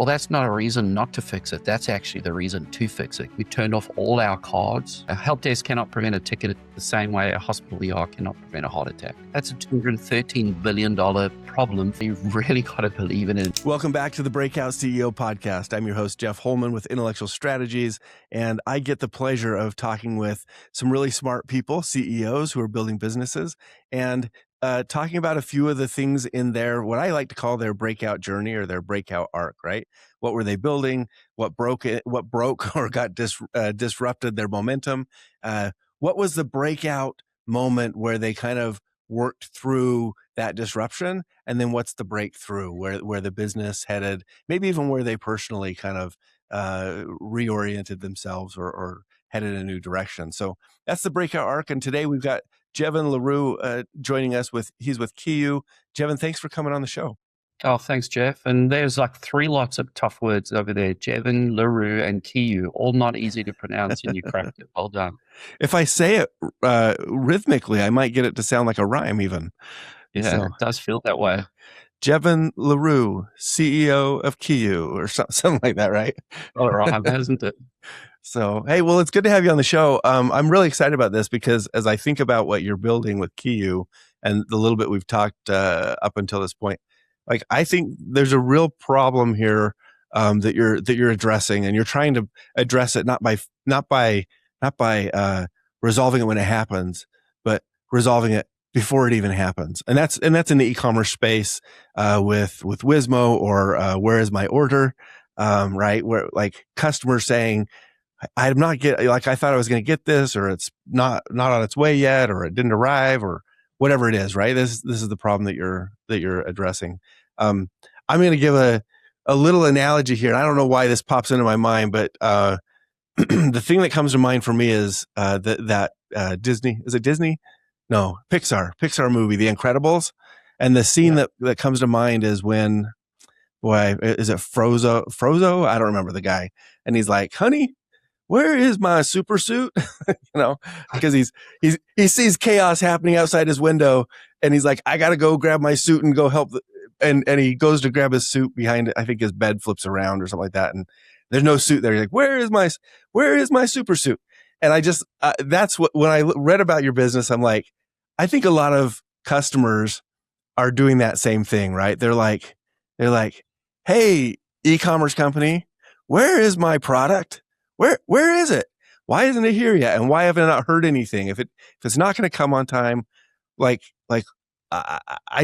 Well, that's not a reason not to fix it. That's actually the reason to fix it. We turned off all our cards. A help desk cannot prevent a ticket the same way a hospital ER cannot prevent a heart attack. That's a $213 billion problem. You really got to believe in it. Welcome back to the Breakout CEO podcast. I'm your host, Jeff Holman with Intellectual Strategies, and I get the pleasure of talking with some really smart people, CEOs who are building businesses, and talking about a few of the things in their, what I like to call their breakout journey or their breakout arc, right? What were they building? What broke or got disrupted their momentum? What was the breakout moment where they kind of worked through that disruption? And then what's the breakthrough where the business headed, maybe even where they personally kind of reoriented themselves or headed in a new direction. So that's the breakout arc. And today we've got Jevon Le Roux joining us he's with Keeyu. Jevon, thanks for coming on the show. Oh, thanks, Jeff. And there's like 3 lots of tough words over there. Jevon, Le Roux, and Keeyu, all not easy to pronounce, and you cracked it. Well done. If I say it rhythmically, I might get it to sound like a rhyme even. Yeah, so, it does feel that way. Jevon Le Roux, CEO of Keeyu, or something like that, right? All right, hasn't it? So, hey, well, it's good to have you on the show. I'm really excited about this because as I think about what you're building with Keeyu and the little bit we've talked up until this point, like I think there's a real problem here that you're addressing, and you're trying to address it not by resolving it when it happens, but resolving it before it even happens. And that's in the e-commerce space with Wismo or where is my order, right? Where like customers saying, I'm not I thought I was going to get this, or it's not on its way yet, or it didn't arrive, or whatever it is, right? This is the problem that you're addressing. I'm going to give a little analogy here. And I don't know why this pops into my mind, but the thing that comes to mind for me is that Disney, is it Disney? No, Pixar movie, The Incredibles. And the scene that comes to mind is when, boy, is it Frozo? I don't remember the guy. And he's like, honey, where is my super suit? Because he sees chaos happening outside his window, and he's like, I got to go grab my suit and go help. And he goes to grab his suit behind it. I think his bed flips around or something like that. And there's no suit there. He's like, where is my super suit? And I just, that's when I read about your business, I'm like, I think a lot of customers are doing that same thing, right? They're like, hey, e-commerce company, where is my product? Where is it? Why isn't it here yet? And why haven't I not heard anything? If it's not going to come on time, I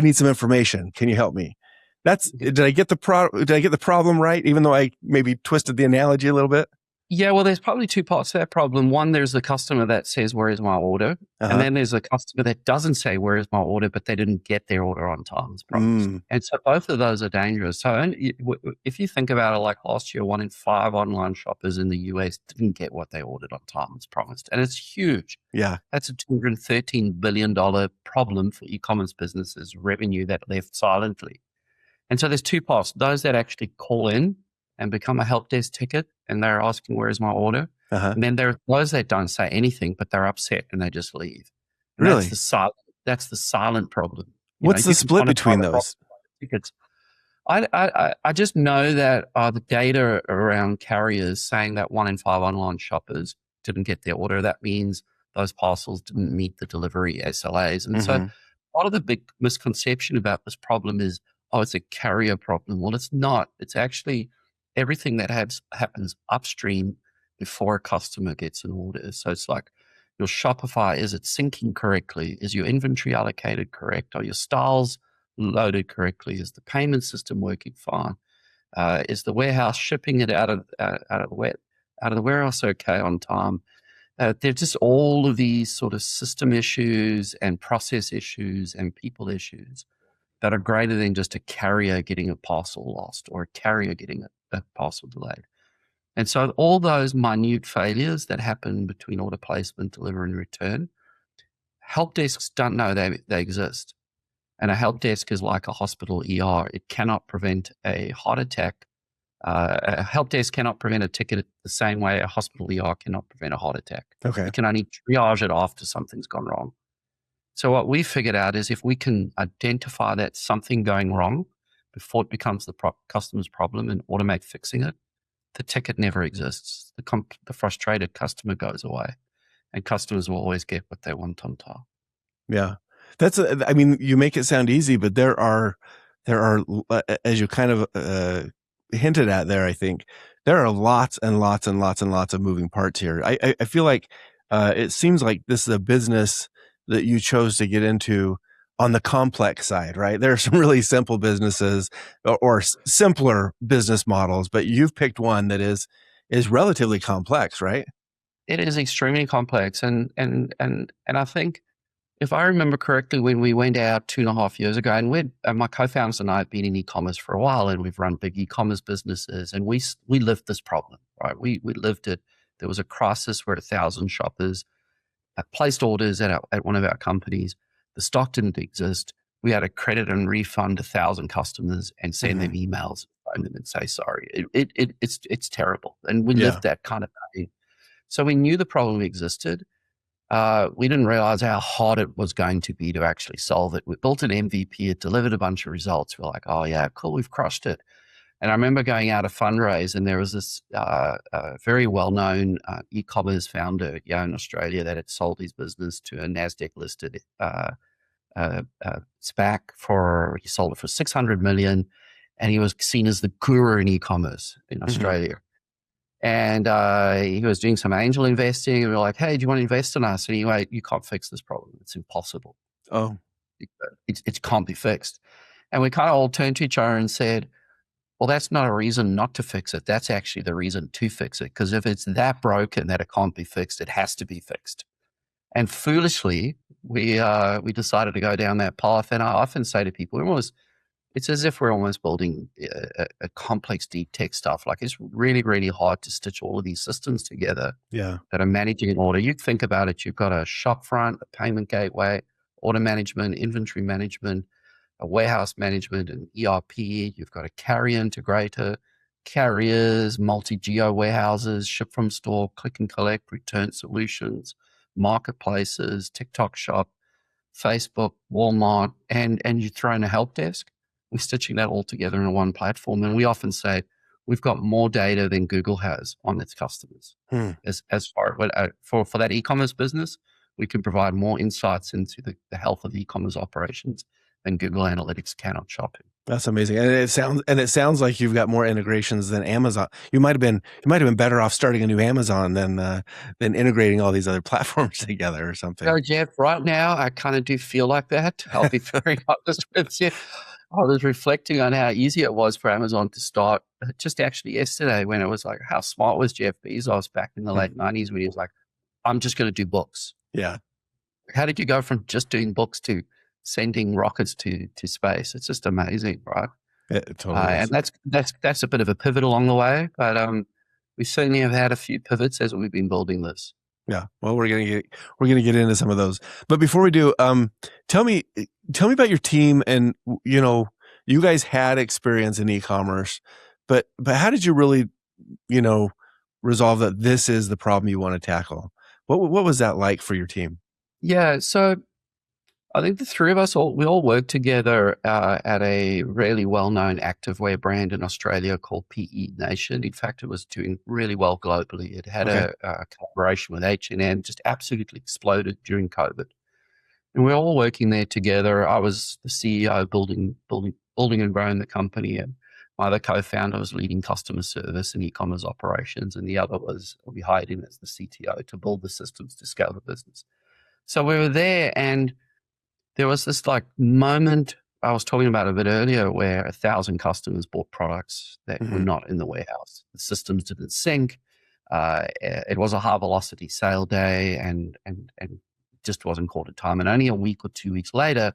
need some information. Can you help me? Did I get the problem right? Even though I maybe twisted the analogy a little bit. Yeah, well, there's probably 2 parts to that problem. One, there's the customer that says, where is my order? Uh-huh. And then there's a customer that doesn't say, where is my order, but they didn't get their order on time as promised. And so both of those are dangerous. So if you think about it, like last year, 1 in 5 online shoppers in the US didn't get what they ordered on time as promised. And it's huge. Yeah. That's a $213 billion problem for e-commerce businesses, revenue that left silently. And so there's 2 parts. Those that actually call in and become a help desk ticket, and they're asking, where is my order? Uh-huh. And then there are those that don't say anything, but they're upset and they just leave. And really? That's the silent problem. What's the split between those? Tickets. I just know that the data around carriers saying that 1 in 5 online shoppers didn't get their order. That means those parcels didn't meet the delivery SLAs. And so part of the big misconception about this problem is, it's a carrier problem. Well, it's not. It's actually everything that happens upstream before a customer gets an order. So it's like your Shopify, is it syncing correctly? Is your inventory allocated correct? Are your styles loaded correctly? Is the payment system working fine? Is the warehouse shipping it out of the warehouse okay on time? They're just all of these sort of system issues and process issues and people issues that are greater than just a carrier getting a parcel lost or a carrier getting a parcel delayed. And so all those minute failures that happen between order placement, delivery, and return, help desks don't know they exist. And a help desk is like a hospital ER. It cannot prevent a heart attack. A help desk cannot prevent a ticket the same way a hospital ER cannot prevent a heart attack. Okay. It can only triage it after something's gone wrong. So what we figured out is if we can identify that something going wrong before it becomes the customer's problem and automate fixing it, the ticket never exists. The frustrated customer goes away, and customers will always get what they want on top. Yeah. I mean, you make it sound easy, but there are, as you kind of hinted at there, I think there are lots and lots and lots and lots of moving parts here. I feel like it seems like this is a business that you chose to get into on the complex side, right? There are some really simple businesses or simpler business models, but you've picked one that is relatively complex, right? It is extremely complex, and I think, if I remember correctly, when we went out 2.5 years ago, and my co-founders and I have been in e-commerce for a while, and we've run big e-commerce businesses, and we lived this problem, right? We lived it. There was a crisis where 1,000 shoppers placed orders at one of our companies. The stock didn't exist. We had to credit and refund 1,000 customers and send them emails, phone them and say sorry. It's terrible, and we lived that kind of pain. So we knew the problem existed. We didn't realize how hard it was going to be to actually solve it. We built an MVP. It delivered a bunch of results. We're like, oh yeah, cool, we've crushed it. And I remember going out to fundraise, and there was this very well-known e-commerce founder in Australia that had sold his business to a NASDAQ-listed SPAC he sold it for 600 million, and he was seen as the guru in e-commerce in Australia. And he was doing some angel investing, and we were like, hey, do you want to invest in us? And he went, you can't fix this problem. It's impossible. Oh. It can't be fixed. And we kind of all turned to each other and said, well, that's not a reason not to fix it. That's actually the reason to fix it. Because if it's that broken that it can't be fixed, it has to be fixed. And foolishly, we decided to go down that path. And I often say to people, it's as if we're almost building a complex deep tech stuff. Like, it's really, really hard to stitch all of these systems together that are managing an order. You think about it, you've got a shop front, a payment gateway, order management, inventory management, a warehouse management, an ERP. You've got a carrier integrator, carriers, multi-geo warehouses, ship from store, click and collect, return solutions, marketplaces, TikTok shop, Facebook, Walmart, and you throw in a help desk. We're stitching that all together in one platform. And we often say we've got more data than Google has on its customers. As far for that e-commerce business, we can provide more insights into the health of e-commerce operations than Google Analytics can on shopping. That's amazing. And it sounds like you've got more integrations than Amazon. You might have been better off starting a new Amazon than integrating all these other platforms together or something. So, Jeff, right now I kind of do feel like that. I'll be very honest with you. I was reflecting on how easy it was for Amazon to start just actually yesterday, when it was like, how smart was Jeff Bezos back in the late 90s when he was like, I'm just going to do books. Yeah. How did you go from just doing books to sending rockets to space? It's just amazing, right? It totally is. And that's a bit of a pivot along the way, but we certainly have had a few pivots as we've been building this. Yeah. Well, we're gonna get into some of those, but before we do, tell me about your team. And you guys had experience in e-commerce, but how did you really, resolve that this is the problem you want to tackle? What was that like for your team? Yeah. So I think the three of us we all worked together at a really well-known activewear brand in Australia called PE Nation. In fact, it was doing really well globally. It had a collaboration with H&M, just absolutely exploded during COVID. And we were all working there together. I was the CEO, building and growing the company, and my other co-founder was leading customer service and e-commerce operations, and the other we hired him as the CTO to build the systems to scale the business. So we were there, and there was this moment I was talking about a bit earlier where 1,000 customers bought products that were not in the warehouse. The systems didn't sync. It was a high velocity sale day, and just wasn't caught in time. And only a week or 2 weeks later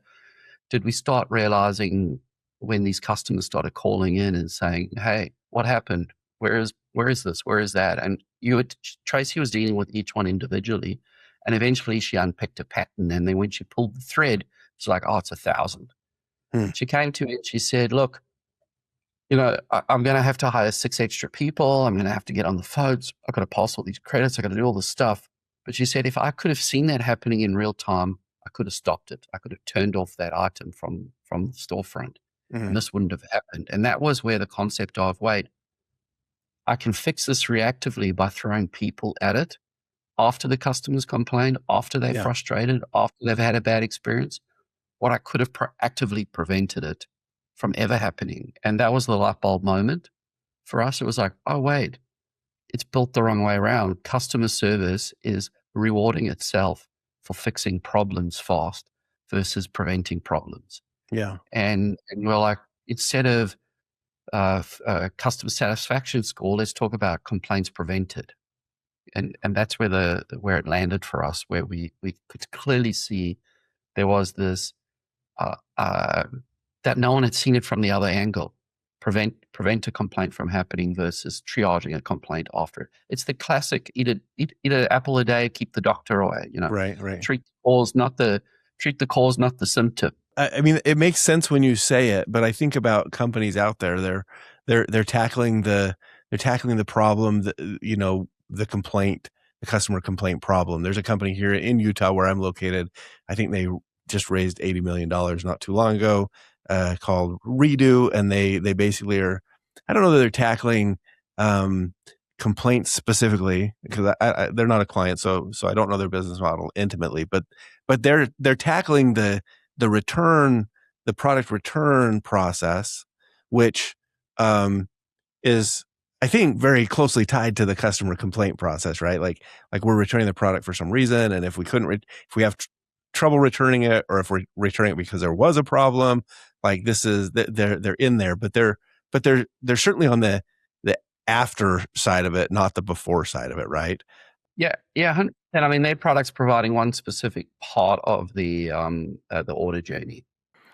did we start realizing, when these customers started calling in and saying, hey, what happened? Where is this? Where is that? And Tracy was dealing with each one individually. And eventually she unpicked a pattern. And then when she pulled the thread, it's like, oh, it's 1,000. She came to me and she said, look, I'm going to have to hire 6 extra people. I'm going to have to get on the phones. I've got to pass all these credits. I've got to do all this stuff. But she said, if I could have seen that happening in real time, I could have stopped it. I could have turned off that item from the storefront. and this wouldn't have happened. And that was where the concept of, wait, I can fix this reactively by throwing people at it after the customers complained, after they're frustrated, after they've had a bad experience. What I could have proactively prevented it from ever happening. And that was the light bulb moment for us. It was like, oh, wait, it's built the wrong way around. Customer service is rewarding itself for fixing problems fast versus preventing problems. Yeah. And we're like, instead of customer satisfaction score, let's talk about complaints prevented. And that's where it landed for us, where we could clearly see there was this that no one had seen it from the other angle. Prevent a complaint from happening versus triaging a complaint after. It's the classic eat an apple a day, keep the doctor away. Right. Treat the cause, not the symptom. I mean, it makes sense when you say it, but I think about companies out there. They're tackling the problem, the complaint, the customer complaint problem. There's a company here in Utah where I'm located. I think they just raised $80 million not too long ago, called Redo, and they basically are. I don't know that they're tackling complaints specifically because they're not a client, so I don't know their business model intimately, but they're tackling the product return process, which is, I think, very closely tied to the customer complaint process, right? Like we're returning the product for some reason, and if we have trouble returning it, or if we're returning it because there was a problem, like they're in there, but they're certainly on the after side of it, not the before side of it, right? Yeah. And I mean, their product's providing one specific part of the order journey.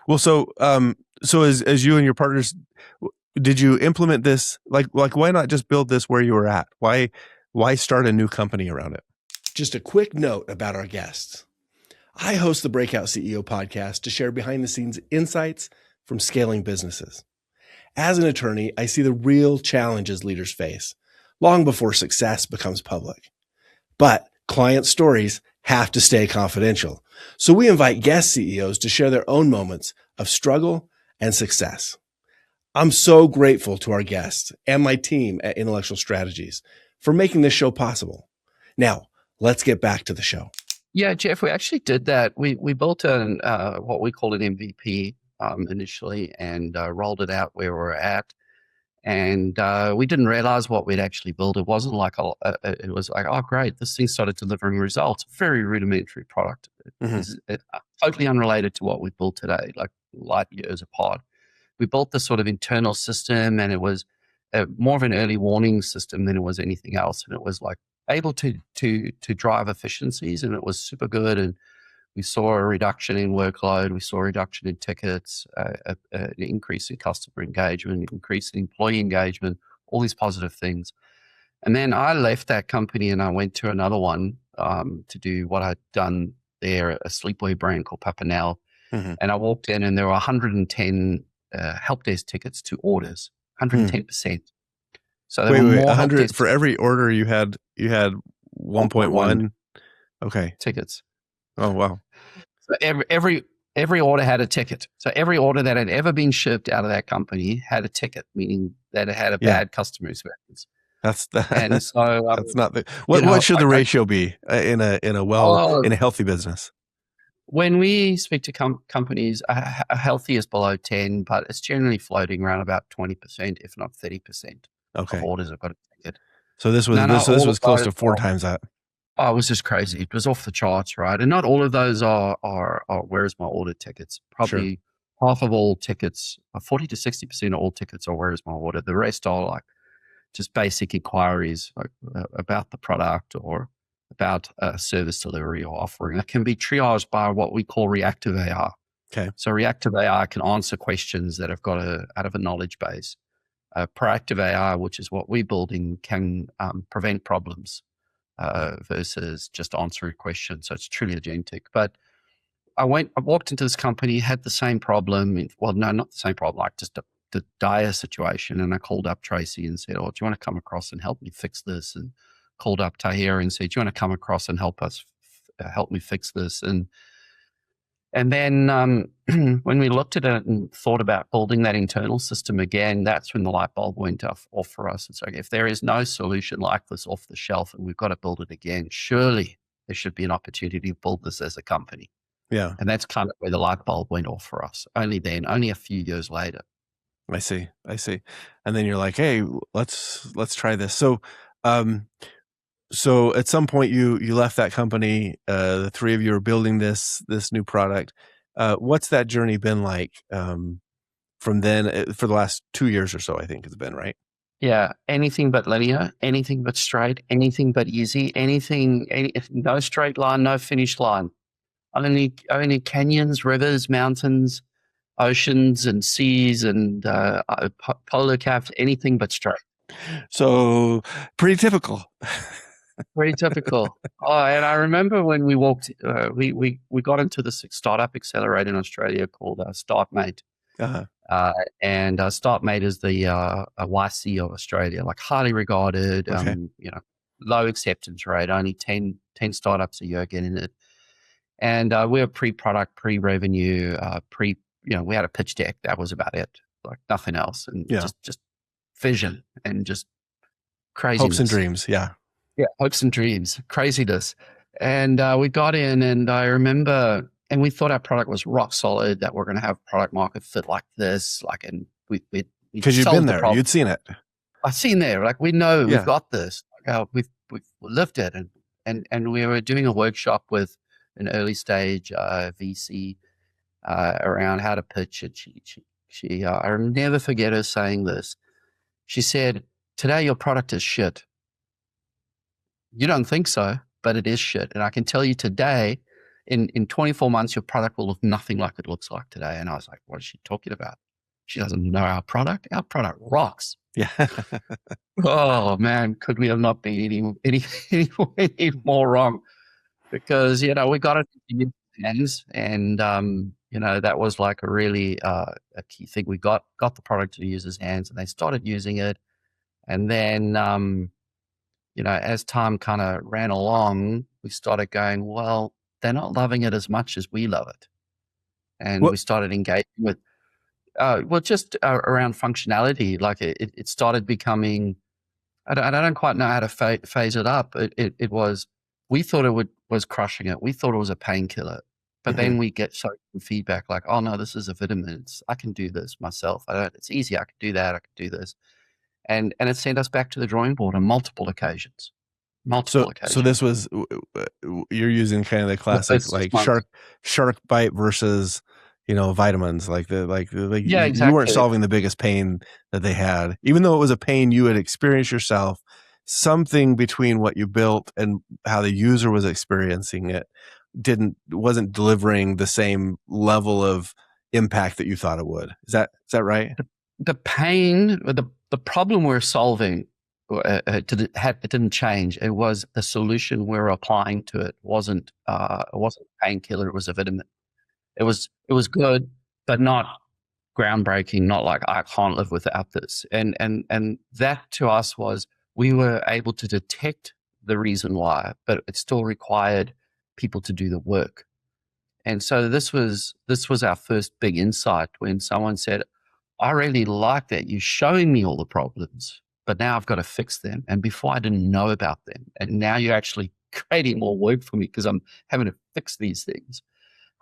Well, so as you and your partners, did you implement this? Like why not just build this where you were at? Why start a new company around it? Just a quick note about our guests. I host the Breakout CEO podcast to share behind the scenes insights from scaling businesses. As an attorney, I see the real challenges leaders face long before success becomes public. But client stories have to stay confidential. So we invite guest CEOs to share their own moments of struggle and success. I'm so grateful to our guests and my team at Intellectual Strategies for making this show possible. Now, let's get back to the show. Yeah, Jeff, we actually did that. We built what we call an MVP initially, and rolled it out where we're at. And we didn't realize what we'd actually built. It wasn't like it was like, oh, great, this thing started delivering results. Very rudimentary product. It's totally unrelated to what we built today, like light years apart. We built this sort of internal system, and it was more of an early warning system than it was anything else. And it was like able to drive efficiencies, and it was super good. And we saw a reduction in workload. We saw a reduction in tickets, an increase in customer engagement, increase in employee engagement, all these positive things. And then I left that company and I went to another one to do what I'd done there, a sleepwear brand called Papanel. And I walked in and there were 110 help desk tickets to orders, 110%. So there were more 100 for every order you had 1.1. Okay. Tickets. Oh, wow. So every order had a ticket. So every order that had ever been shipped out of that company had a ticket, meaning that it had a bad customer experience. And so that's not the what should the ratio be in a healthy business? When we speak to companies, a healthy is below 10, but it's generally floating around about 20%, if not 30% of orders have got a ticket. So this was close to 4 times that. Oh, it was just crazy. It was off the charts, right? And not all of those are where's my order tickets. Probably half of all tickets, 40 to 60% of all tickets are where's my order. The rest are like just basic inquiries like, about the product or about service delivery or offering. That can be triaged by what we call reactive AI. Okay. So reactive AI can answer questions that have got out of a knowledge base. Proactive AI, which is what we're building, can prevent problems. Versus just answering questions. So it's truly agentic. But I walked into this company, had the same problem. Well, no, not the same problem, like just the dire situation. And I called up Tracy and said, oh, do you want to come across and help me fix this? And called up Tahir and said, do you want to come across and help me fix this? And And then when we looked at it and thought about building that internal system again, that's when the light bulb went off for us. It's like, if there is no solution like this off the shelf and we've got to build it again, surely there should be an opportunity to build this as a company. Yeah. And that's kind of where the light bulb went off for us. Only a few years later. I see. And then you're like, hey, let's try this. So, so at some point you left that company, the three of you are building this new product. What's that journey been like, from then, for the last 2 years or so, I think it's been, right? Yeah. Anything but linear, anything but straight, anything but easy, no straight line, no finish line. Only canyons, rivers, mountains, oceans and seas and polar caps, anything but straight. So pretty typical. Very typical. Oh, and I remember when we walked, we got into this startup accelerator in Australia called StartMate. Uh-huh. And StartMate is the YC of Australia, like highly regarded, Okay. low acceptance rate, only 10 startups a year getting it. And we were pre-product, pre-revenue, we had a pitch deck. That was about it, like nothing else. And just vision and just craziness. Hopes and dreams. Yeah. Yeah, hopes and dreams, craziness. And we got in, and I remember, and we thought our product was rock solid, that we're going to have product market fit like this. And we because you've been there, you'd seen it. I've seen there. Like, we know we've got this. We've lived it. And we were doing a workshop with an early stage VC around how to pitch it. She I'll never forget her saying this. She said, "Today your product is shit. You don't think so, but it is shit. And I can tell you today, in 24 months, your product will look nothing like it looks like today." And I was like, what is she talking about? She doesn't know our product. Our product rocks. Yeah. Oh man, could we have not been any more wrong? Because, we got it in hands, and that was like a really a key thing. We got the product to the users' hands, and they started using it. And then as time kind of ran along, we started going, well, they're not loving it as much as we love it. And we started engaging with, just around functionality. Like it started becoming, I don't quite know how to phase it up. It was, we thought it was crushing it. We thought it was a painkiller. But then we get so feedback like, oh no, this is a vitamin. I can do this myself. It's easy. I can do that. I can do this. And it sent us back to the drawing board on multiple occasions. So this was, you're using kind of the classic shark bite versus vitamins, exactly. You weren't solving the biggest pain that they had, even though it was a pain you had experienced yourself. Something between what you built and how the user was experiencing it wasn't delivering the same level of impact that you thought it would. Is that right? The pain, the problem we're solving, it didn't change. It was the solution we're applying to it. It wasn't a painkiller. It was a vitamin. It was good, but not groundbreaking. Not like, I can't live without this. And that to us was, we were able to detect the reason why, but it still required people to do the work. And so this was our first big insight when someone said, I really like that you're showing me all the problems, but now I've got to fix them. And before I didn't know about them. And now you're actually creating more work for me because I'm having to fix these things.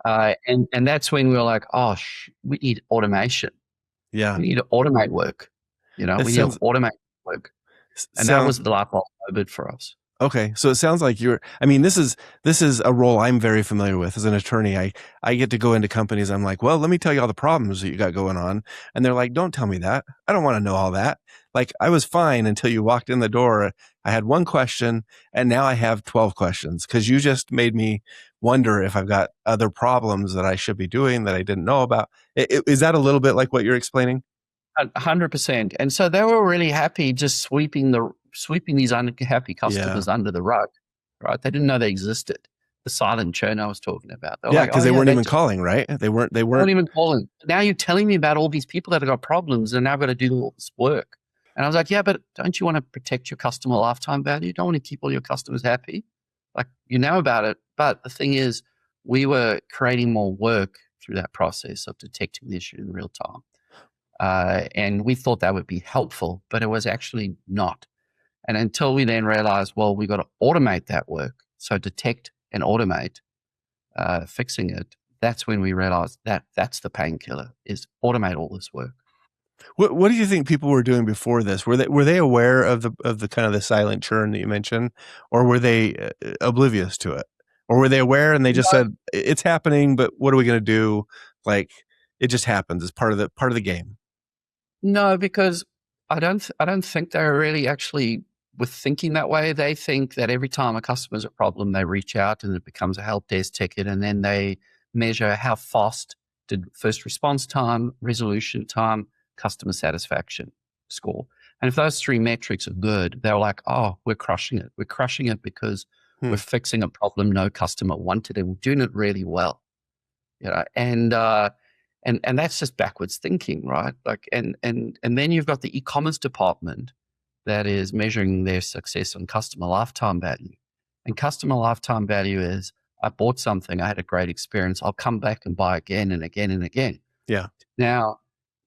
And that's when we were like, we need automation. Yeah. We need to automate work. We need to automate work. And that was the light bulb moment for us. Okay. So it sounds like this is a role I'm very familiar with as an attorney. I get to go into companies. I'm like, well, let me tell you all the problems that you got going on. And they're like, don't tell me that. I don't want to know all that. Like, I was fine until you walked in the door. I had one question and now I have 12 questions because you just made me wonder if I've got other problems that I should be doing that I didn't know about. Is that a little bit like what you're explaining? 100%. And so they were really happy just sweeping these unhappy customers under the rug, right? They didn't know they existed. The silent churn I was talking about. Because they weren't even calling, right? They weren't even calling. Now you're telling me about all these people that have got problems and now I've got to do all this work. And I was like, yeah, but don't you want to protect your customer lifetime value? You don't want to keep all your customers happy. Like, you know about it. But the thing is, we were creating more work through that process of detecting the issue in real time. And we thought that would be helpful, but it was actually not. And until we then realized, well, we got to automate that work. So detect and automate fixing it. That's when we realized that that's the painkiller, is automate all this work. What do you think people were doing before this? Were they aware of the kind of the silent churn that you mentioned, or were they oblivious to it, or were they aware and they just said it's happening, but what are we going to do? Like, it just happens. It's part of the game. No, because I don't think they're really actually with thinking that way. They think that every time a customer's a problem, they reach out and it becomes a help desk ticket, and then they measure how fast did first response time, resolution time, customer satisfaction score. And if those three metrics are good, they're like, oh, we're crushing it. We're crushing it because we're fixing a problem no customer wanted, and we're doing it really well. And that's just backwards thinking, right? Like, and then you've got the e-commerce department that is measuring their success on customer lifetime value. And customer lifetime value is, I bought something, I had a great experience, I'll come back and buy again and again and again. Yeah. Now,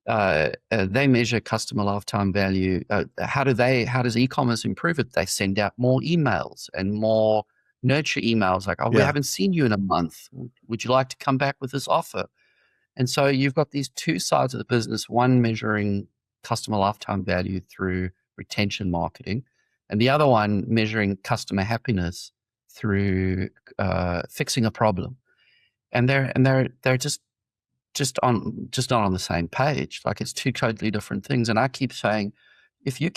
they measure customer lifetime value. How does e-commerce improve it? They send out more emails and more nurture emails like, we haven't seen you in a month. Would you like to come back with this offer? And so you've got these two sides of the business, one measuring customer lifetime value through retention marketing, and the other one measuring customer happiness through fixing a problem. And they're just not on the same page. Like, it's two totally different things. And I keep saying, if you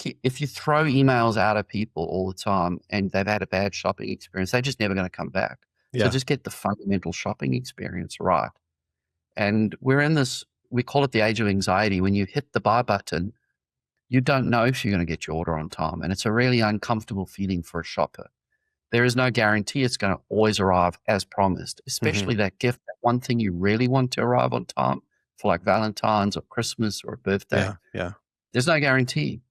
throw emails out at people all the time and they've had a bad shopping experience, they're just never going to come back. Yeah. So just get the fundamental shopping experience right. And we're in this, we call it the age of anxiety. When you hit the buy button, you don't know if you're going to get your order on time. And it's a really uncomfortable feeling for a shopper. There is no guarantee it's going to always arrive as promised, especially that gift, that one thing you really want to arrive on time for, like Valentine's or Christmas or a birthday. Yeah. There's no guarantee.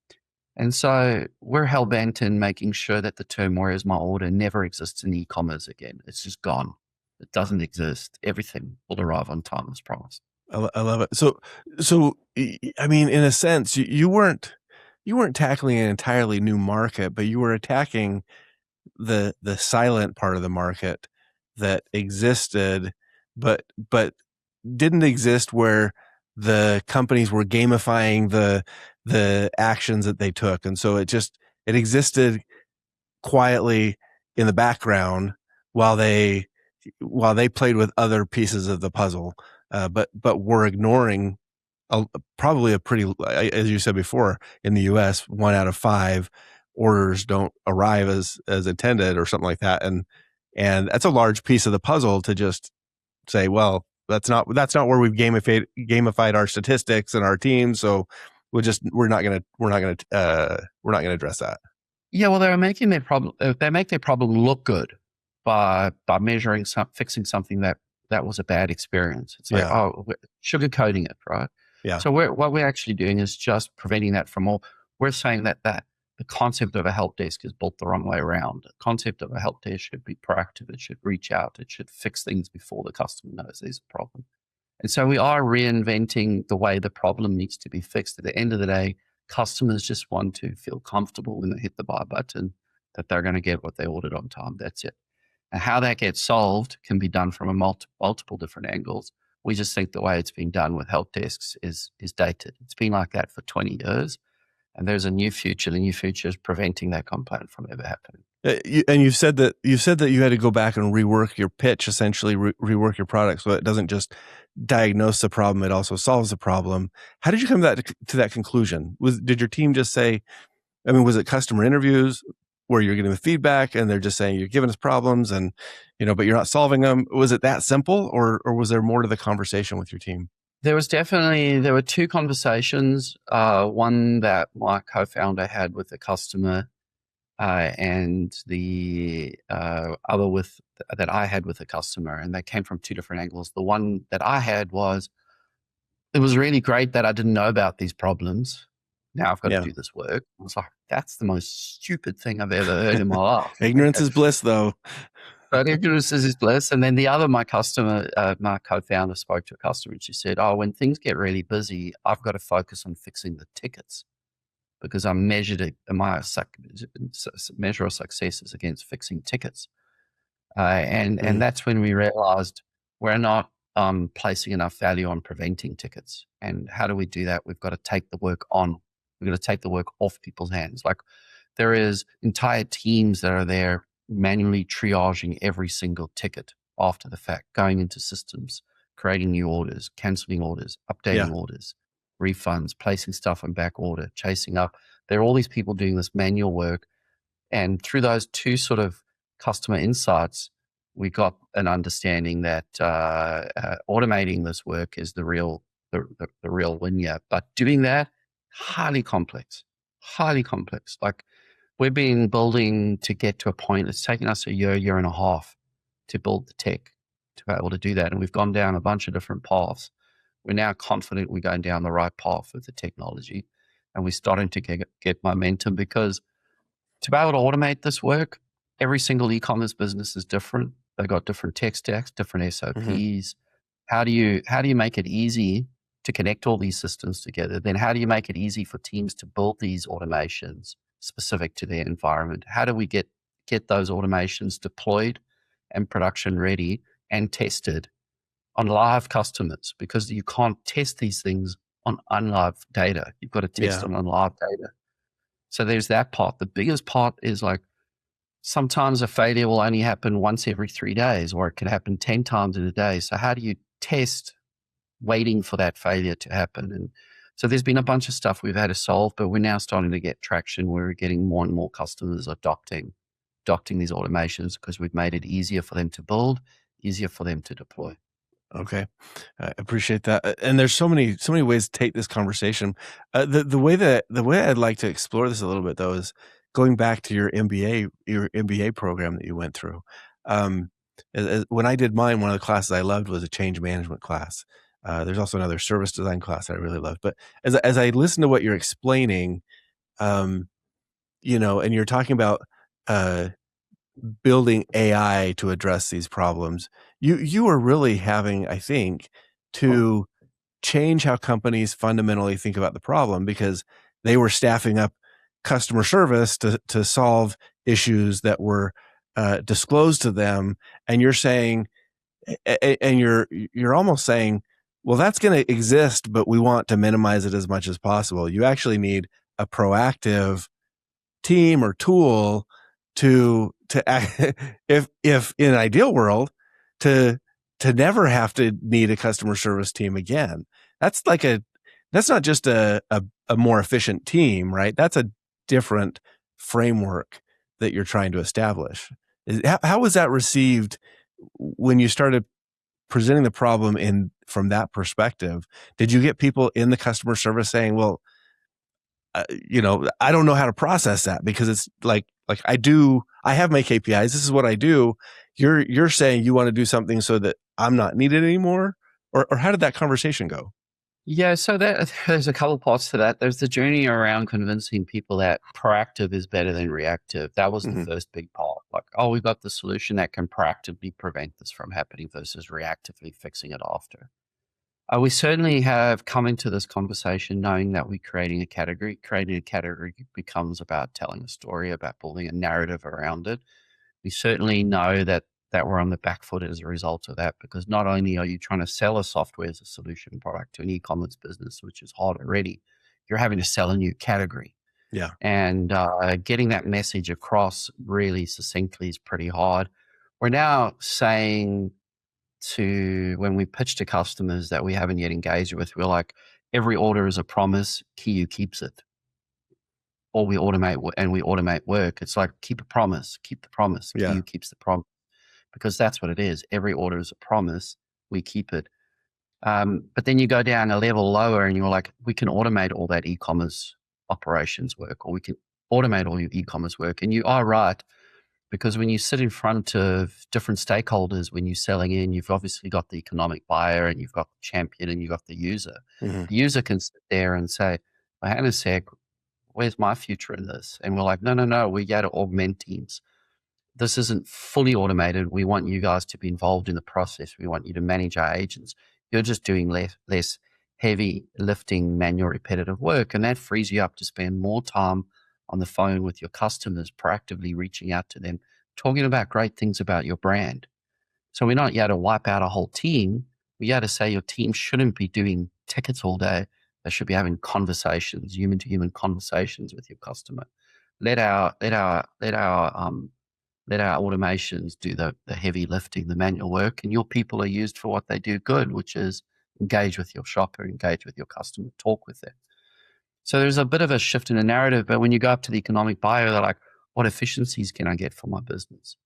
And so we're hell-bent in making sure that the term "where is my order" never exists in e-commerce again. It's just gone. It doesn't exist. Everything will arrive on time as promised. I love it. So I mean, in a sense, you weren't tackling an entirely new market, but you were attacking the silent part of the market that existed, but didn't exist, where the companies were gamifying the actions that they took, and so it existed quietly in the background while they played with other pieces of the puzzle, but were ignoring probably a pretty, as you said before, in the US, 1 out of 5 orders don't arrive as intended or something like that. And that's a large piece of the puzzle to just say, well, that's not where we've gamified our statistics and our team. So we're not going to address that. Yeah, well, they make their problem look good by measuring fixing something that was a bad experience. It's like, we're sugarcoating it, right? Yeah. So what we're actually doing is just preventing that from all. We're saying that the concept of a help desk is built the wrong way around. The concept of a help desk should be proactive. It should reach out. It should fix things before the customer knows there's a problem. And so we are reinventing the way the problem needs to be fixed. At the end of the day, customers just want to feel comfortable when they hit the buy button that they're going to get what they ordered on time. That's it. And how that gets solved can be done from multiple different angles. We just think the way it's been done with help desks is dated. It's been like that for 20 years. And there's a new future. The new future is preventing that complaint from ever happening. And you've said that you had to go back and rework your pitch, essentially rework your product, so it doesn't just diagnose the problem; it also solves the problem. How did you come to that conclusion? Did your team just say? I mean, was it customer interviews where you're getting the feedback and they're just saying you're giving us problems and but you're not solving them? Was it that simple, or was there more to the conversation with your team? There were two conversations. One that my co-founder had with the customer, and the other that I had with the customer, and they came from two different angles. The one that I had was, it was really great that I didn't know about these problems. Now I've got to do this work. I was like, that's the most stupid thing I've ever heard in my life. Ignorance is bliss, though. But ignorance is bliss. And then the other, my co-founder spoke to a customer and she said, oh, when things get really busy, I've got to focus on fixing the tickets because I'm my measure of success is against fixing tickets. And that's when we realized we're not placing enough value on preventing tickets. And how do we do that? We've got to take the work on. We've got to take the work off people's hands. Like there is entire teams that are there manually triaging every single ticket after the fact, going into systems, creating new orders, canceling orders, updating orders, refunds, placing stuff on back order, chasing up. There are all these people doing this manual work. And through those two sort of customer insights, we got an understanding that automating this work is the real win here. But doing that, highly complex. Like we've been building to get to a point. It's taken us a year and a half to build the tech to be able to do that. And we've gone down a bunch of different paths. We're now confident we're going down the right path with the technology. And we're starting to get momentum because to be able to automate this work, every single e-commerce business is different. They've got different tech stacks, different SOPs. How do you make it easy to connect all these systems together? Then how do you make it easy for teams to build these automations specific to their environment? How do we get those automations deployed and production ready and tested on live customers? Because you can't test these things on unlive data. You've got to test them on live data. So there's that part. The biggest part is like sometimes a failure will only happen once every 3 days, or it can happen 10 times in a day. So how do you test waiting for that failure to happen? And so there's been a bunch of stuff we've had to solve, but we're now starting to get traction where we're getting more and more customers adopting these automations because we've made it easier for them to build, easier for them to deploy. Okay. I appreciate that. And there's so many ways to take this conversation. The way I'd like to explore this a little bit though is going back to your MBA program that you went through. When I did mine, one of the classes I loved was a change management class. There's also another service design class that I really loved. But as I listen to what you're explaining, and you're talking about building AI to address these problems, you are really having, I think, to change how companies fundamentally think about the problem because they were staffing up customer service to solve issues that were disclosed to them, and you're saying, and you're almost saying, well, that's going to exist, but we want to minimize it as much as possible. You actually need a proactive team or tool to if in an ideal world to never have to need a customer service team again. That's not just a more efficient team, right? That's a different framework that you're trying to establish. How was that received when you started presenting the problem from that perspective? Did you get people in the customer service saying, well, I don't know how to process that because it's like I have my KPIs. This is what I do. You're saying you want to do something so that I'm not needed anymore, or how did that conversation go? Yeah, so there's a couple parts to that. There's the journey around convincing people that proactive is better than reactive. That was the first big part. Like, we've got the solution that can proactively prevent this from happening versus reactively fixing it after. We certainly have come into this conversation knowing that we're creating a category. Creating a category becomes about telling a story, about building a narrative around it. We certainly know that we're on the back foot as a result of that, because not only are you trying to sell a software as a solution product to an e-commerce business, which is hard already, you're having to sell a new category. Yeah. And getting that message across really succinctly is pretty hard. We're now saying when we pitch to customers that we haven't yet engaged with, we're like, every order is a promise, Keeyu keeps it. Or we automate work. It's like, keep a promise, keep the promise. Yeah. Keeyu keeps the promise. Because that's what it is. Every order is a promise, we keep it. But then you go down a level lower and you're like, we can automate all that e-commerce operations work, or we can automate all your e-commerce work. And you are right. Because when you sit in front of different stakeholders, when you're selling in, you've obviously got the economic buyer and you've got the champion and you've got the user. The user can sit there and say, well, hang on a sec, where's my future in this? And we're like, no, we got to augment teams. this isn't fully automated. We want you guys to be involved in the process. We want you to manage our agents. You're just doing less heavy lifting, manual, repetitive work. And that frees you up to spend more time on the phone with your customers, proactively reaching out to them, talking about great things about your brand. So we're not here to wipe out a whole team. We're here to say your team shouldn't be doing tickets all day. They should be having conversations, human to human conversations with your customer. Let our automations do the heavy lifting, the manual work, and your people are used for what they do good, which is engage with your shopper, engage with your customer, talk with them. So there's a bit of a shift in the narrative, but when you go up to the economic buyer, they're like, what efficiencies can I get for my business?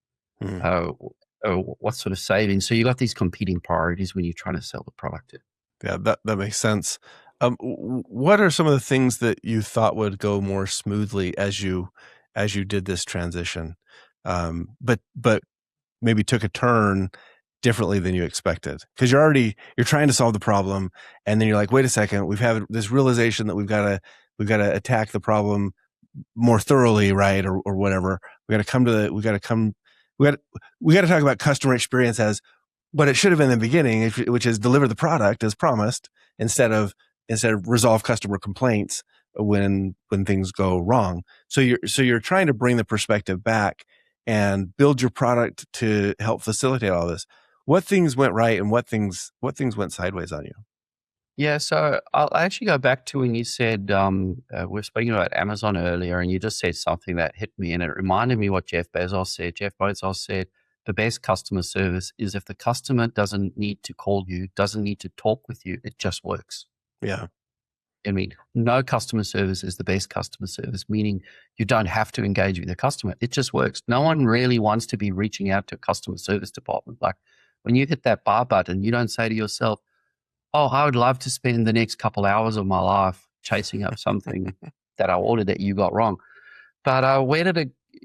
What sort of savings? So you got these competing priorities when you're trying to sell the product. Yeah, that makes sense. What are some of the things that you thought would go more smoothly as you did this transition, but maybe took a turn differently than you expected? Because you're trying to solve the problem, and then you're like, wait a second, we've had this realization that we've got to attack the problem more thoroughly, right, or whatever. We got to talk about customer experience as what it should have been in the beginning, which is deliver the product as promised, instead of resolve customer complaints when things go wrong. So you're trying to bring the perspective back and build your product to help facilitate all this. What things went right and what things went sideways on you? Yeah, so I'll actually go back to when you said, we were speaking about Amazon earlier, and you just said something that hit me, and it reminded me what Jeff Bezos said. Jeff Bezos said, the best customer service is if the customer doesn't need to call you, doesn't need to talk with you, it just works. Yeah. I mean, no customer service is the best customer service, meaning you don't have to engage with the customer. It just works. No one really wants to be reaching out to a customer service department. Like when you hit that bar button, you don't say to yourself, oh, I would love to spend the next couple hours of my life chasing up something that I ordered that you got wrong. But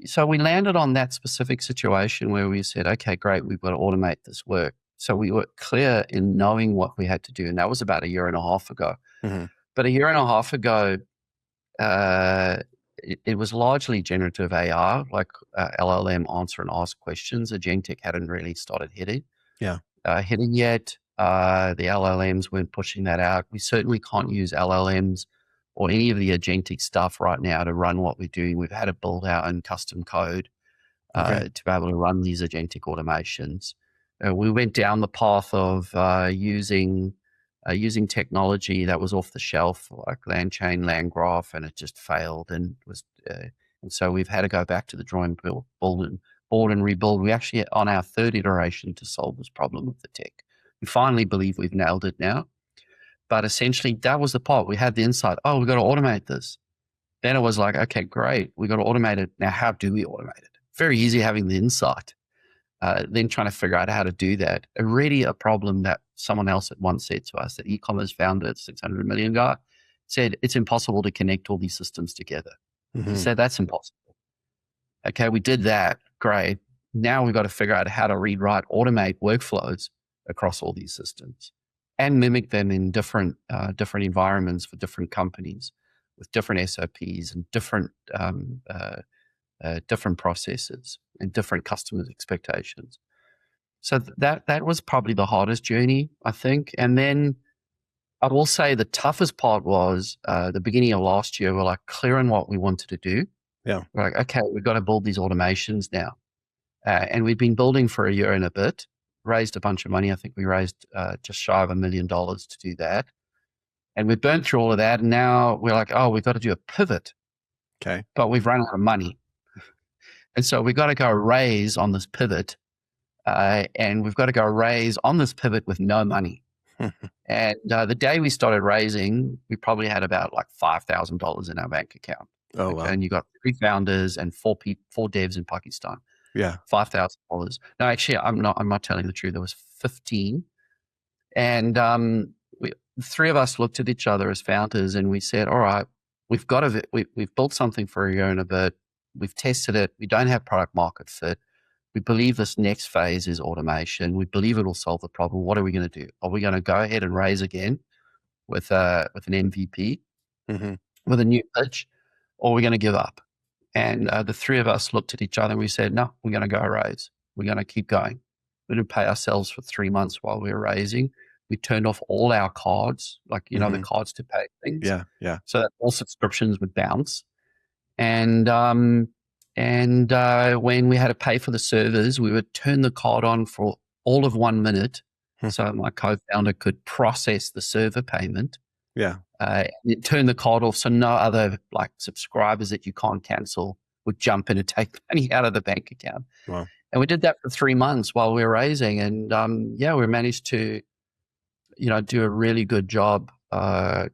so we landed on that specific situation where we said, okay, great, we've got to automate this work. So we were clear in knowing what we had to do. And that was about a year and a half ago. Mm-hmm. But a year and a half ago, it was largely generative AI, like LLM answer and ask questions. Agentic hadn't really started hitting yet. The LLMs weren't pushing that out. We certainly can't use LLMs or any of the agentic stuff right now to run what we're doing. We've had to build our own custom code to be able to run these agentic automations. We went down the path of using technology that was off the shelf, like LangChain, LangGraph, and it just failed. And so we've had to go back to the drawing board and rebuild. We actually on our third iteration to solve this problem with the tech. We finally believe we've nailed it now. But essentially, that was the part. We had the insight, oh, we've got to automate this. Then it was like, okay, great. We've got to automate it. Now, how do we automate it? Very easy having the insight. Then trying to figure out how to do that. Already a problem that someone else had once said to us, that e-commerce founder, 600 million guy, said it's impossible to connect all these systems together. Mm-hmm. He said that's impossible. Okay, we did that. Great. Now we've got to figure out how to automate workflows across all these systems and mimic them in different environments for different companies with different SOPs and different processes and different customers' expectations. So that was probably the hardest journey, I think. And then I will say the toughest part was the beginning of last year. We're like clear on what we wanted to do. Yeah. We're like, okay, we've got to build these automations now. And we've been building for a year and a bit, raised a bunch of money. I think we raised just shy of $1 million to do that. And we burnt through all of that. And now we're like, oh, we've got to do a pivot. Okay. But we've run out of money. And so we've got to go raise on this pivot. And we've got to go raise on this pivot with no money. And the day we started raising, we probably had about like $5,000 in our bank account. Oh, wow. And you got 3 founders and 4 devs in Pakistan. Yeah. $5,000. No, actually, I'm not telling the truth. There was 15. And the 3 of us looked at each other as founders and we said, all right, we've built something for a year and a bit. We've tested it. We don't have product market fit. We believe this next phase is automation. We believe it will solve the problem. What are we going to do? Are we going to go ahead and raise again with an MVP, mm-hmm. with a new pitch, or are we going to give up? And the three of us looked at each other and we said, no, we're going to go raise. We're going to keep going. We didn't pay ourselves for 3 months while we were raising. We turned off all our cards, like, the cards to pay things. Yeah. So that all subscriptions would bounce. And when we had to pay for the servers, we would turn the card on for all of 1 minute. So my co-founder could process the server payment. Yeah. Turn the card off so no other subscribers that you can't cancel would jump in and take money out of the bank account. Wow. And we did that for 3 months while we were raising. And we managed to, do a really good job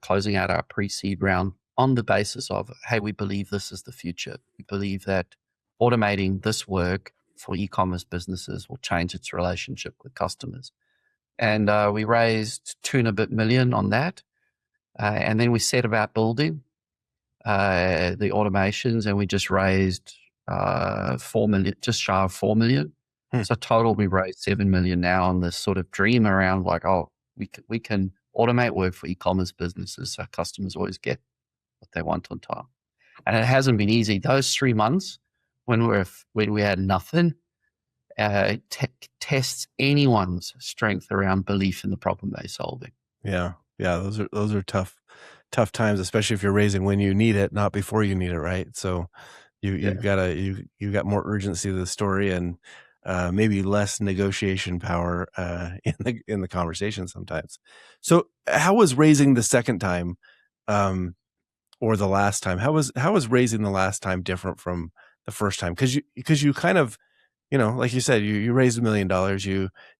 closing out our pre-seed round on the basis of, hey, we believe this is the future. We believe that automating this work for e-commerce businesses will change its relationship with customers. And we raised $2 and a bit million on that. And then we set about building the automations, and we just raised 4 million, just shy of 4 million. So total, we raised 7 million now on this sort of dream around we can automate work for e-commerce businesses so customers always get what they want on time. And it hasn't been easy. Those 3 months when we had nothing tests anyone's strength around belief in the problem they're solving. Yeah. Those are tough times, especially if you're raising when you need it, not before you need it, right? So you've got more urgency to the story and maybe less negotiation power in the conversation sometimes. So how was raising the second time or the last time? How was raising the last time different from the first time? Because you kind of, like you said, you raised $1 million,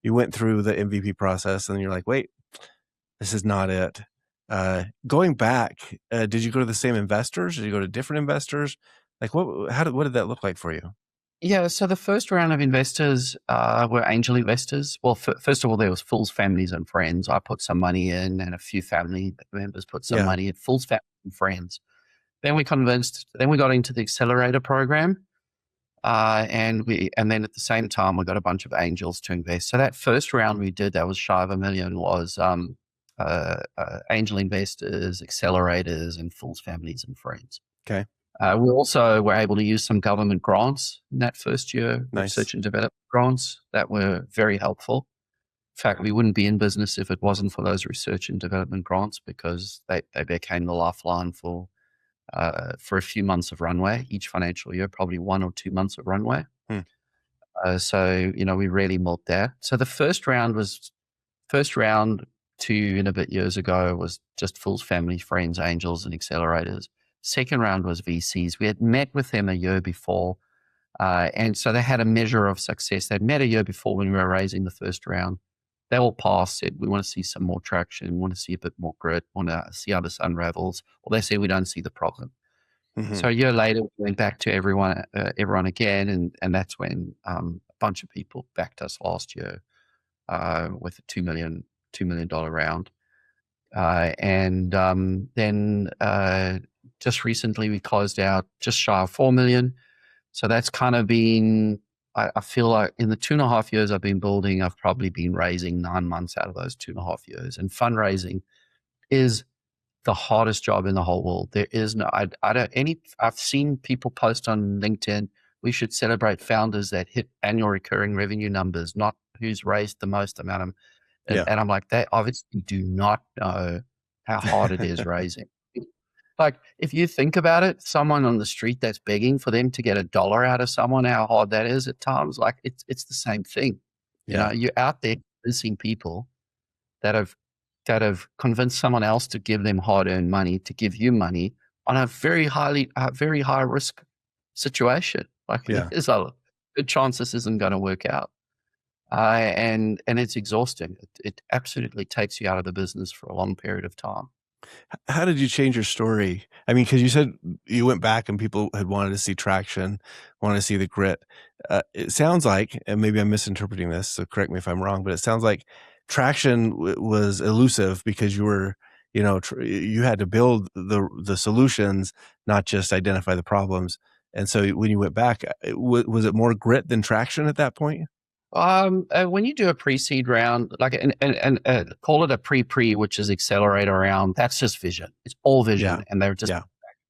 you went through the MVP process, and you're like, wait, this is not it. Going back, did you go to the same investors? Did you go to different investors? What did that look like for you? Yeah, so the first round of investors were angel investors. Well, first of all, there was Fool's families and friends. I put some money in, and a few family members put some money in. Fool's family and friends. Then we got into the accelerator program, and then at the same time we got a bunch of angels to invest. So that first round we did, that was shy of $1 million, was angel investors, accelerators, and Fool's families and friends. Okay. We also were able to use some government grants in that first year, Nice. research and development grants that were very helpful. In fact, we wouldn't be in business if it wasn't for those research and development grants, because they became the lifeline for a few months of runway each financial year, probably 1 or 2 months of runway. So, we really milked that. So the first round, 2 and a bit years ago, was just Fool's family, friends, angels, and accelerators. Second round was VCs. We had met with them a year before, and so they had a measure of success. They'd met a year before when we were raising the first round. They all passed, said, we want to see some more traction, we want to see a bit more grit, want to see how this unravels. Or they said, we don't see the problem. So a year later, we went back to everyone again, and that's when a bunch of people backed us last year with a $2 million round. Then just recently we closed out just shy of 4 million. So that's kind of been, I feel like in the 2.5 years I've been building, I've probably been raising 9 months out of those 2.5 years. And fundraising is the hardest job in the whole world. There is no, I've seen people post on LinkedIn, we should celebrate founders that hit annual recurring revenue numbers, not who's raised the most amount of. And I'm like, they obviously do not know how hard it is raising. Like, if you think about it, someone on the street that's begging for them to get $1 out of someone, how hard that is at times, like it's the same thing. You're out there convincing people that have convinced someone else to give them hard-earned money to give you money on a very high risk situation. Like, there's a good chance this isn't going to work out. And it's exhausting. It absolutely takes you out of the business for a long period of time. How did you change your story? I mean, because you said you went back and people had wanted to see traction, wanted to see the grit. It sounds like, and maybe I'm misinterpreting this, so correct me if I'm wrong, but it sounds like traction was elusive because you were, you had to build the solutions, not just identify the problems. And so when you went back, was it more grit than traction at that point? When you do a pre-seed round, like and call it a pre, which is accelerator round, that's just vision. It's all vision, and they're just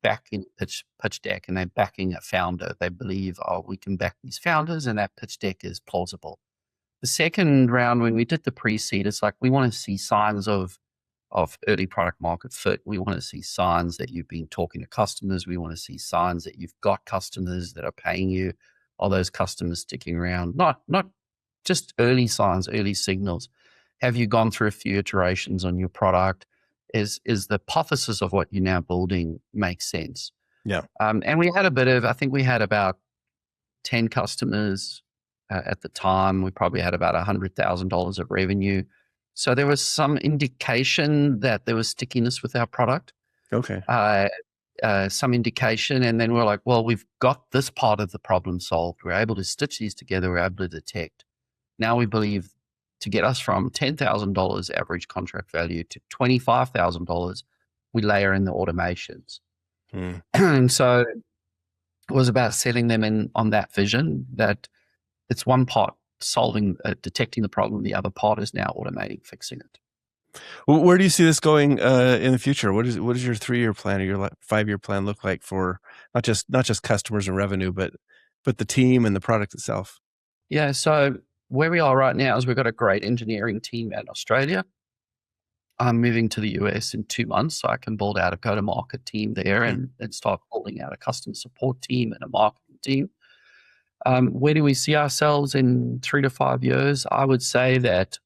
backing pitch deck, and they're backing a founder. They believe, oh, we can back these founders, and that pitch deck is plausible. The second round, when we did the pre-seed, it's like we want to see signs of early product market fit. We want to see signs that you've been talking to customers. We want to see signs that you've got customers that are paying you. Are those customers sticking around? Not just early signs, early signals. Have you gone through a few iterations on your product? Is the hypothesis of what you're now building make sense? Yeah. And we had I think we had about 10 customers at the time. We probably had about $100,000 of revenue. So there was some indication that there was stickiness with our product. Okay. Some indication. And then we're like, well, we've got this part of the problem solved. We're able to stitch these together. We're able to detect. Now we believe to get us from $10,000 average contract value to $25,000, we layer in the automations. And so it was about setting them in on that vision that it's one part solving, detecting the problem. The other part is now automating, fixing it. Well, where do you see this going in the future? What does your 3-year plan or your 5-year plan look like for not just customers and revenue, but the team and the product itself? Yeah. So where we are right now is we've got a great engineering team in Australia. I'm moving to the US in 2 months, so I can build out a go-to-market team there and start building out a customer support team and a marketing team. Where do we see ourselves in 3 to 5 years? I would say that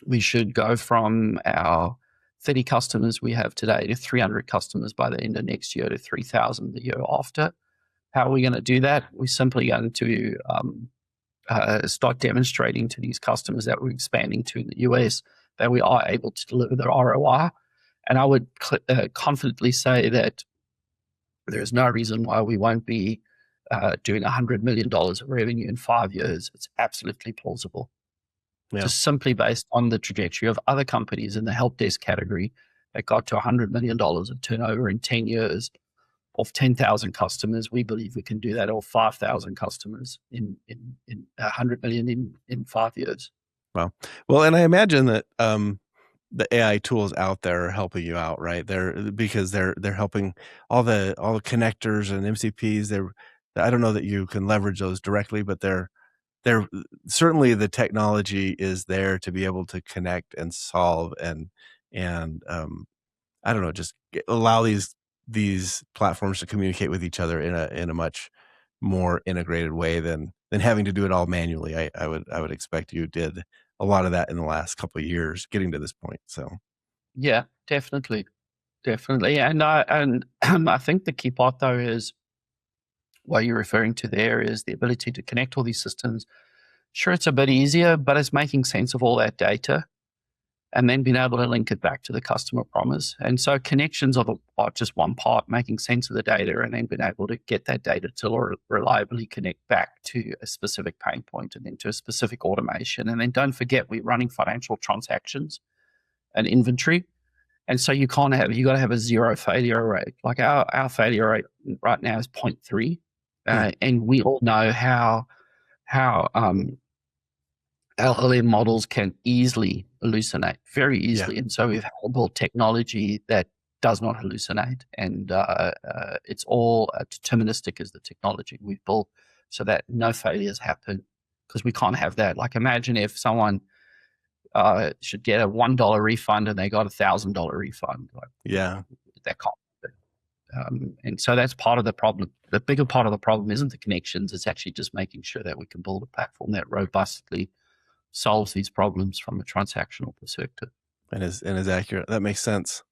we should go from our 30 customers we have today to 300 customers by the end of next year to 3,000 the year after. How are we going to do that? We're simply going to start demonstrating to these customers that we're expanding to in the US that we are able to deliver the ROI. And I would confidently say that there is no reason why we won't be doing $100 million of revenue in 5 years. It's absolutely plausible. Yeah. Just simply based on the trajectory of other companies in the help desk category that got to $100 million of turnover in 10 years of 10,000 customers. We believe we can do that, or 5,000 customers in 100 million in 5 years. Wow. Well, and I imagine that the AI tools out there are helping you out, right? Because they're helping all the connectors and MCPs. I don't know that you can leverage those directly, but they're certainly, the technology is there to be able to connect and solve and I don't know, just allow these platforms to communicate with each other in a much more integrated way than having to do it all manually. I would expect you did a lot of that in the last couple of years getting to this point. So yeah, definitely. And I think the key part though is what you're referring to there is the ability to connect all these systems. Sure, it's a bit easier, but it's making sense of all that data and then being able to link it back to the customer promise. And so connections are just one part, making sense of the data and then being able to get that data to reliably connect back to a specific pain point and then to a specific automation. And then don't forget, we're running financial transactions and inventory. And so you got to have a zero failure rate. Like our failure rate right now is 0.3. And we all know how LLM models can easily hallucinate, very easily. And so we've built technology that does not hallucinate. And it's all deterministic as the technology we've built so that no failures happen, because we can't have that. Like imagine if someone should get a $1 refund and they got $1,000 refund. That can't happen. And so that's part of the problem. The bigger part of the problem isn't the connections. It's actually just making sure that we can build a platform that robustly solves these problems from a transactional perspective. And is accurate. That makes sense.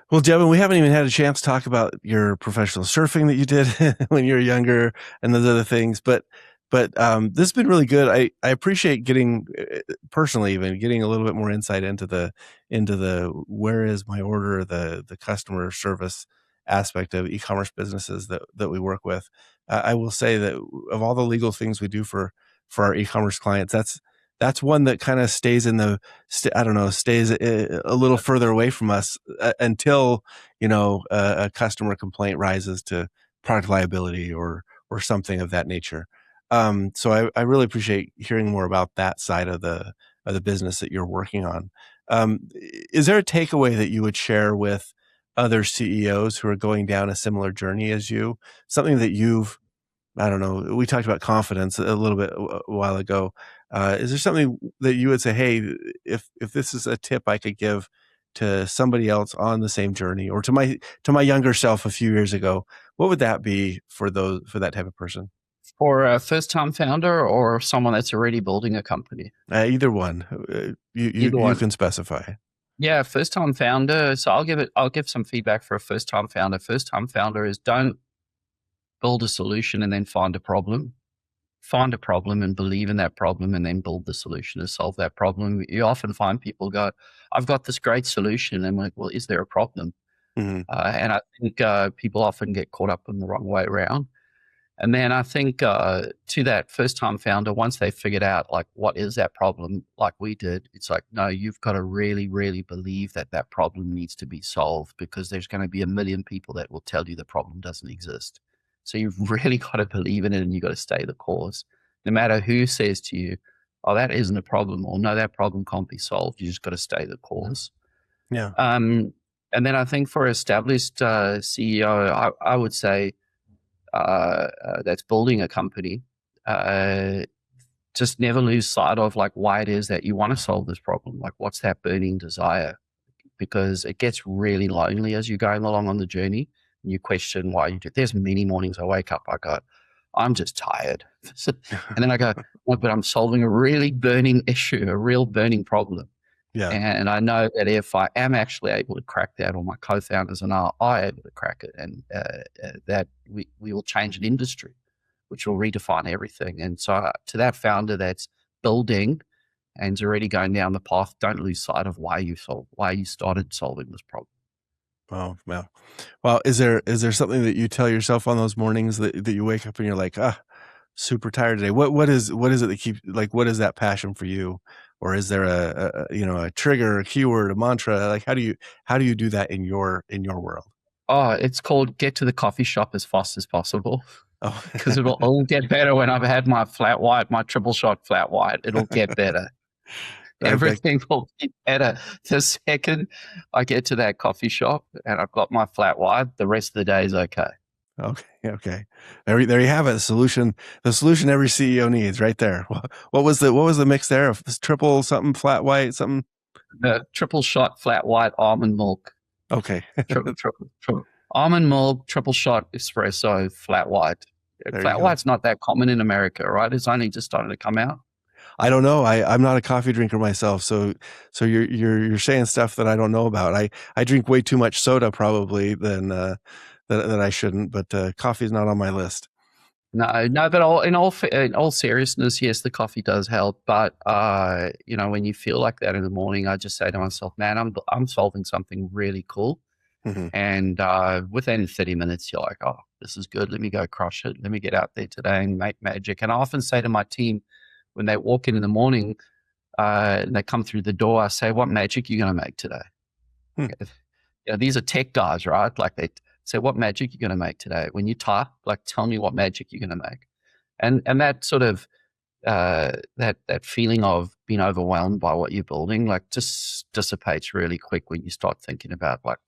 Well, Jevon, we haven't even had a chance to talk about your professional surfing that you did when you were younger and those other things. But this has been really good. I appreciate getting personally even getting a little bit more insight into the where is my order, the customer service aspect of e-commerce businesses that we work with. I will say that of all the legal things we do for our e-commerce clients, that's one that kind of stays stays a little further away from us until a customer complaint rises to product liability or something of that nature. So I really appreciate hearing more about that side of the business that you're working on. Is there a takeaway that you would share with other CEOs who are going down a similar journey as you? Something that I don't know, we talked about confidence a little bit a while ago. Is there something that you would say, hey, if this is a tip I could give to somebody else on the same journey, or to my younger self a few years ago, what would that be for that type of person? For a first-time founder or someone that's already building a company? Either one. Either You one. can specify. Yeah, first-time founder. So I'll give some feedback for a first-time founder. First-time founder is, don't build a solution and then find a problem. Find a problem and believe in that problem, and then build the solution to solve that problem. You often find people go, I've got this great solution. And I'm like, well, is there a problem? Mm-hmm. And I think people often get caught up in the wrong way around. And then I think to that first-time founder, once they figured out like what is that problem, like we did, it's like, no, you've got to really, really believe that that problem needs to be solved, because there's going to be a million people that will tell you the problem doesn't exist. So you've really got to believe in it, and you've got to stay the course. No matter who says to you, oh, that isn't a problem, or no, that problem can't be solved, you just got to stay the course. Yeah. And then I think for established CEO, I would say, that's building a company, just never lose sight of like why it is that you want to solve this problem. Like, what's that burning desire? Because it gets really lonely as you're going along on the journey, and you question why you do. There's many mornings I wake up, I go, I'm just tired. And then I go, well, but I'm solving a really burning issue, a real burning problem. Yeah. And I know that if I am actually able to crack that, or my co-founders and I are able to crack it, and that we will change an industry, which will redefine everything. And so to that founder that's building and is already going down the path, don't lose sight of why you started solving this problem. Wow. Well, is there something that you tell yourself on those mornings that you wake up and you're like, super tired today? What is it that keeps, like, what is that passion for you? Or is there a trigger, a keyword, a mantra? Like, how do you do that in your world? Oh, it's called get to the coffee shop as fast as possible. Oh, Because it'll all get better when I've had my flat white, my triple shot flat white. It'll get better. Everything will be better the second I get to that coffee shop and I've got my flat white. The rest of the day is okay. Okay. There you have it. The solution every CEO needs, right there. What was the mix there? Triple something, flat white something. Triple shot flat white almond milk. Okay. triple almond milk, triple shot espresso, flat white. Flat white's not that common in America, right? It's only just starting to come out. I don't know. I'm not a coffee drinker myself, so you're saying stuff that I don't know about. I drink way too much soda probably than that I shouldn't, but coffee is not on my list. No, but in all seriousness, yes, the coffee does help. But when you feel like that in the morning, I just say to myself, man, I'm solving something really cool. Mm-hmm. And within 30 minutes, you're like, oh, this is good. Let me go crush it. Let me get out there today and make magic. And I often say to my team, when they walk in the morning and they come through the door, I say, what magic are you going to make today? These are tech guys, right? Like, they say, what magic are you going to make today? When you type, like, tell me what magic you're going to make. And that sort of, that feeling of being overwhelmed by what you're building, like, just dissipates really quick when you start thinking about like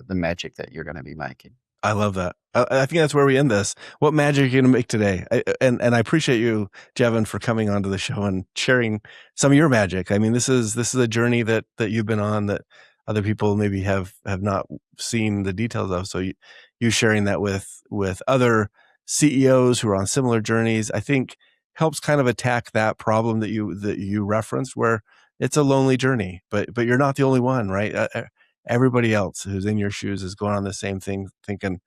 the magic that you're going to be making. I love that. I think that's where we end this. What magic are you going to make today? And I appreciate you, Jevon, for coming onto the show and sharing some of your magic. I mean, this is a journey that you've been on that other people maybe have not seen the details of. So you sharing that with other CEOs who are on similar journeys, I think helps kind of attack that problem that you referenced, where it's a lonely journey, but you're not the only one, right? Everybody else who's in your shoes is going on the same thing, thinking,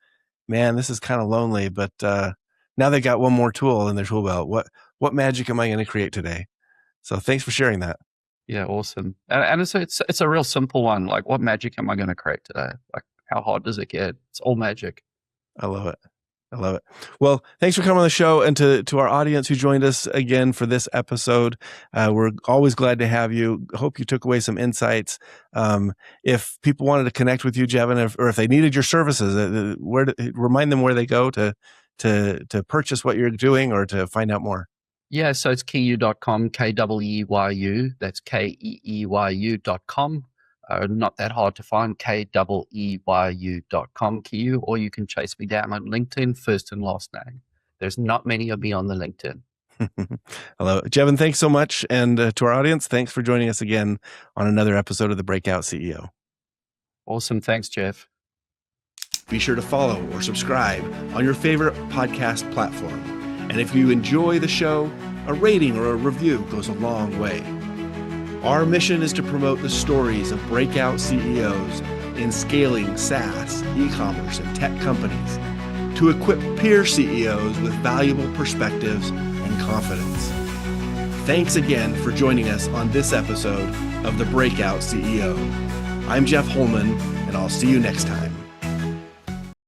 man, this is kind of lonely, but now they got one more tool in their tool belt. What magic am I going to create today? So thanks for sharing that. Yeah, awesome. And it's a real simple one. Like, what magic am I going to create today? Like, how hard does it get? It's all magic. I love it. Well, thanks for coming on the show, and to our audience who joined us again for this episode. We're always glad to have you. Hope you took away some insights. If people wanted to connect with you, Jevon, or if they needed your services, remind them where they go to purchase what you're doing or to find out more. Yeah, so it's Keeyu.com, Keeyu. That's Keeyu.com. Not that hard to find, KEEYU.com, Keeyu, or you can chase me down on LinkedIn, first and last name. There's not many of me on the LinkedIn. Hello, Jevon, thanks so much. And to our audience, thanks for joining us again on another episode of The Breakout CEO. Awesome. Thanks, Jeff. Be sure to follow or subscribe on your favorite podcast platform. And if you enjoy the show, a rating or a review goes a long way. Our mission is to promote the stories of breakout CEOs in scaling SaaS, e-commerce, and tech companies to equip peer CEOs with valuable perspectives and confidence. Thanks again for joining us on this episode of The Breakout CEO. I'm Jeff Holman, and I'll see you next time.